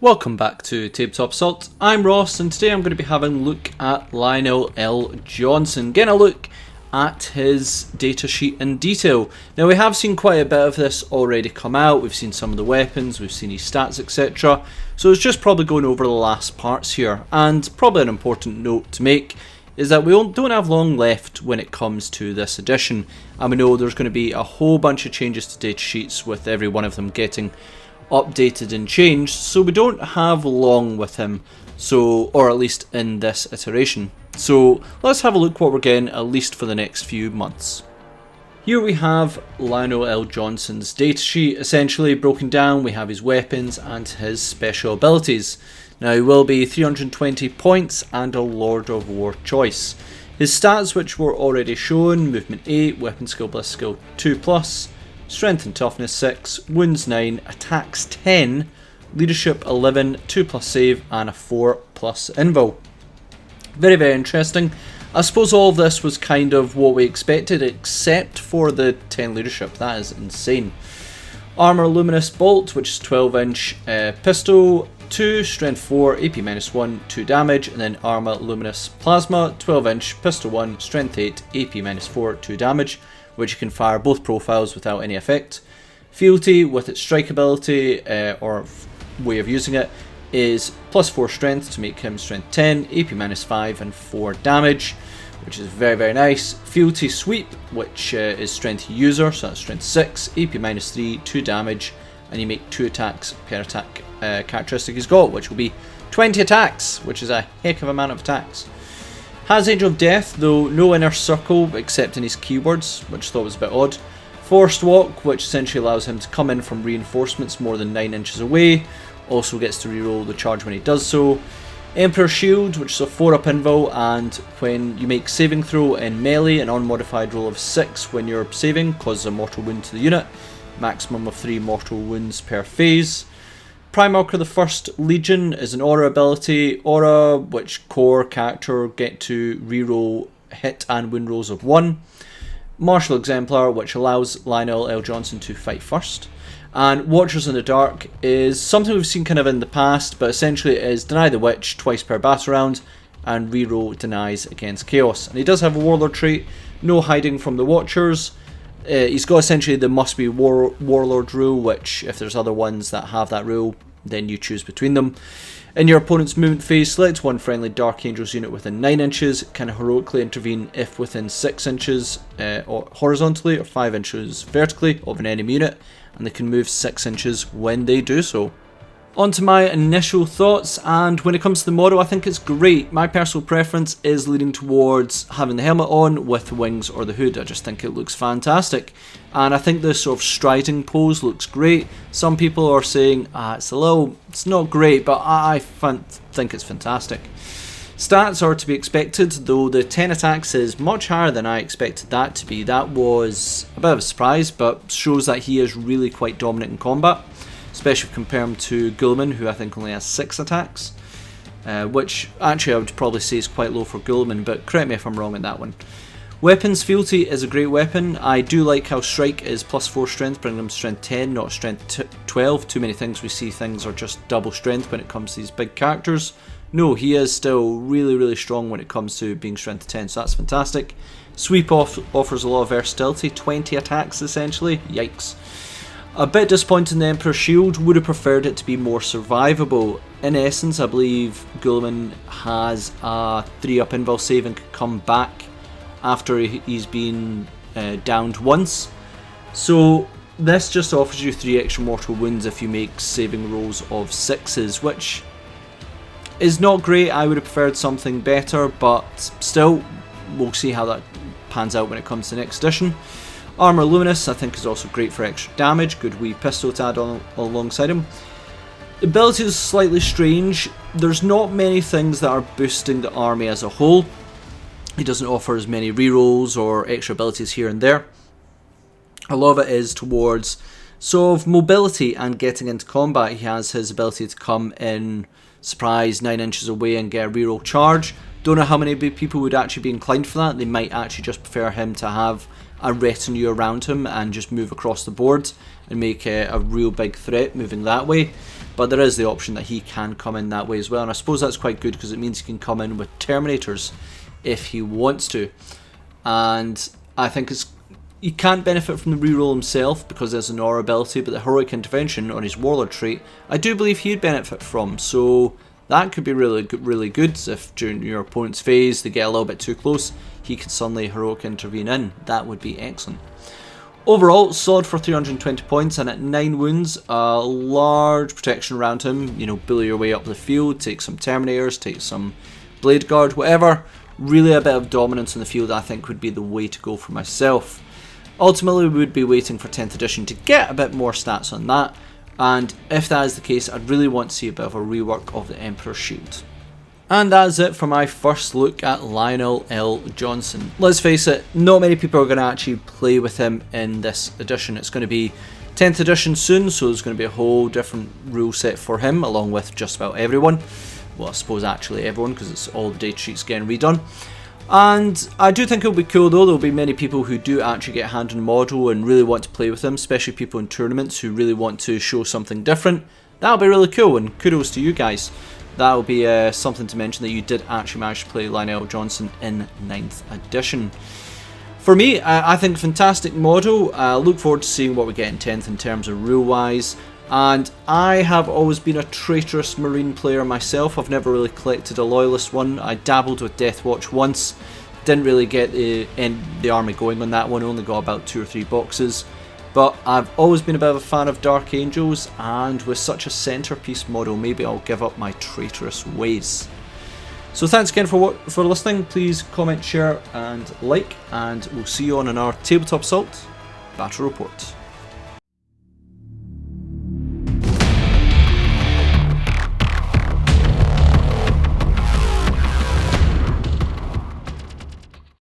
Welcome back to Tabletop Assault. I'm Ross, and today I'm going to be having a look at Lionel L. Johnson, getting a look at his data sheet in detail. Now, we have seen quite a bit of this already come out. We've seen some of the weapons, we've seen his stats, etc. So it's just probably going over the last parts here. And probably an important note to make is that we don't have long left when it comes to this edition. And we know there's going to be a whole bunch of changes to data sheets, with every one of them getting updated and changed, so we don't have long with him, or at least in this iteration. So let's have a look what we're getting, at least for the next few months. Here we have Lionel L. Johnson's datasheet, essentially broken down. We have his weapons and his special abilities. Now, he will be 320 points and a Lord of War choice. His stats, which were already shown: movement 8, weapon skill bliss skill 2+, strength and toughness 6, wounds 9, attacks 10, leadership 11, 2+ save, and a 4+ invul. Very, very interesting. I suppose all of this was kind of what we expected, except for the 10 leadership. That is insane. Armor luminous bolt, which is 12-inch pistol, 2, strength 4, AP -1, 2 damage, and then armor luminous plasma, 12-inch pistol 1, strength 8, AP -4, 2 damage, which you can fire both profiles without any effect. Fealty, with its strike ability, or way of using it, is +4 strength to make him strength 10, AP -5, and 4 damage, which is very, very nice. Fealty sweep, which is strength user, so that's strength 6, AP -3, 2 damage, and you make 2 attacks per attack characteristic he's got, which will be 20 attacks, which is a heck of an amount of attacks. Has Angel of Death, though no inner circle except in his keywords, which I thought was a bit odd. Forced Walk, which essentially allows him to come in from reinforcements more than 9 inches away. Also gets to reroll the charge when he does so. Emperor Shield, which is a 4-up invul, and when you make saving throw in melee, an unmodified roll of 6 when you're saving causes a mortal wound to the unit. Maximum of 3 mortal wounds per phase. Primarch of the First Legion is an aura ability. Aura, which core character get to reroll hit and win rolls of 1. Martial Exemplar, which allows Lionel L. Johnson to fight first. And Watchers in the Dark is something we've seen kind of in the past, but essentially it is deny the witch twice per battle round, and reroll denies against chaos. And he does have a warlord trait, no hiding from the Watchers. He's got essentially the must be warlord rule, which if there's other ones that have that rule, then you choose between them. In your opponent's movement phase, select one friendly Dark Angels unit within 9 inches, can heroically intervene if within 6 inches or horizontally or 5 inches vertically of an enemy unit, and they can move 6 inches when they do so. On to my initial thoughts, and when it comes to the model, I think it's great. My personal preference is leaning towards having the helmet on with the wings or the hood. I just think it looks fantastic, and I think this sort of striding pose looks great. Some people are saying it's not great, but I think it's fantastic. Stats are to be expected, though the 10 attacks is much higher than I expected that to be. That was a bit of a surprise, but shows that he is really quite dominant in combat, especially if you compare him to Guilliman, who I think only has 6 attacks, which actually I would probably say is quite low for Guilliman, but correct me if I'm wrong on that one. Weapons Fealty is a great weapon. I do like how Strike is +4 strength, bringing him strength 10, not strength 12. Too many things we see things are just double strength when it comes to these big characters. No, he is still really, really strong when it comes to being strength 10, so that's fantastic. Sweep offers a lot of versatility, 20 attacks essentially, yikes. A bit disappointed in the Emperor Shield, would have preferred it to be more survivable. In essence, I believe Guilliman has a 3-up invul save and can come back after he's been downed once. So this just offers you 3 extra mortal wounds if you make saving rolls of 6s, which is not great. I would have preferred something better, but still, we'll see how that pans out when it comes to the next edition. Armor Luminous I think is also great for extra damage, good wee pistol to add on alongside him. Ability is slightly strange. There's not many things that are boosting the army as a whole. He doesn't offer as many rerolls or extra abilities here and there. A lot of it is towards sort of mobility and getting into combat. He has his ability to come in surprise 9 inches away and get a reroll charge. Don't know how many people would actually be inclined for that. They might actually just prefer him to have a retinue around him and just move across the board and make a real big threat moving that way. but there is the option that he can come in that way as well, and I suppose that's quite good because it means he can come in with Terminators if he wants to. And I think he can't benefit from the reroll himself because there's an aura ability, but the Heroic Intervention on his Warlord trait I do believe he'd benefit from, so that could be really good if during your opponent's phase they get a little bit too close, he could suddenly Heroic Intervene in. That would be excellent. Overall, solid for 320 points, and at 9 wounds, a large protection around him. You know, bully your way up the field, take some Terminators, take some Blade Guard, whatever. Really a bit of dominance in the field I think would be the way to go for myself. Ultimately, we would be waiting for 10th edition to get a bit more stats on that, and if that is the case, I'd really want to see a bit of a rework of the Emperor's Shield. And that's it for my first look at Lionel L. Johnson. Let's face it, not many people are going to actually play with him in this edition. It's going to be 10th edition soon, so there's going to be a whole different rule set for him, along with just about everyone. Well, I suppose actually everyone, because it's all the data sheets getting redone. And I do think it'll be cool though. There'll be many people who do actually get a hand on the model and really want to play with him, especially people in tournaments who really want to show something different. That'll be really cool, and kudos to you guys. That'll be something to mention that you did actually manage to play Lionel Johnson in 9th edition. For me, I think fantastic model. Look forward to seeing what we get in 10th in terms of rule-wise. And I have always been a traitorous Marine player myself. I've never really collected a Loyalist one. I dabbled with Death Watch once. Didn't really get the army going on that one. Only got about 2 or 3 boxes. But I've always been a bit of a fan of Dark Angels, and with such a centerpiece model, maybe I'll give up my traitorous ways. So thanks again for listening. Please comment, share and like, and we'll see you on our Tabletop Assault Battle Report.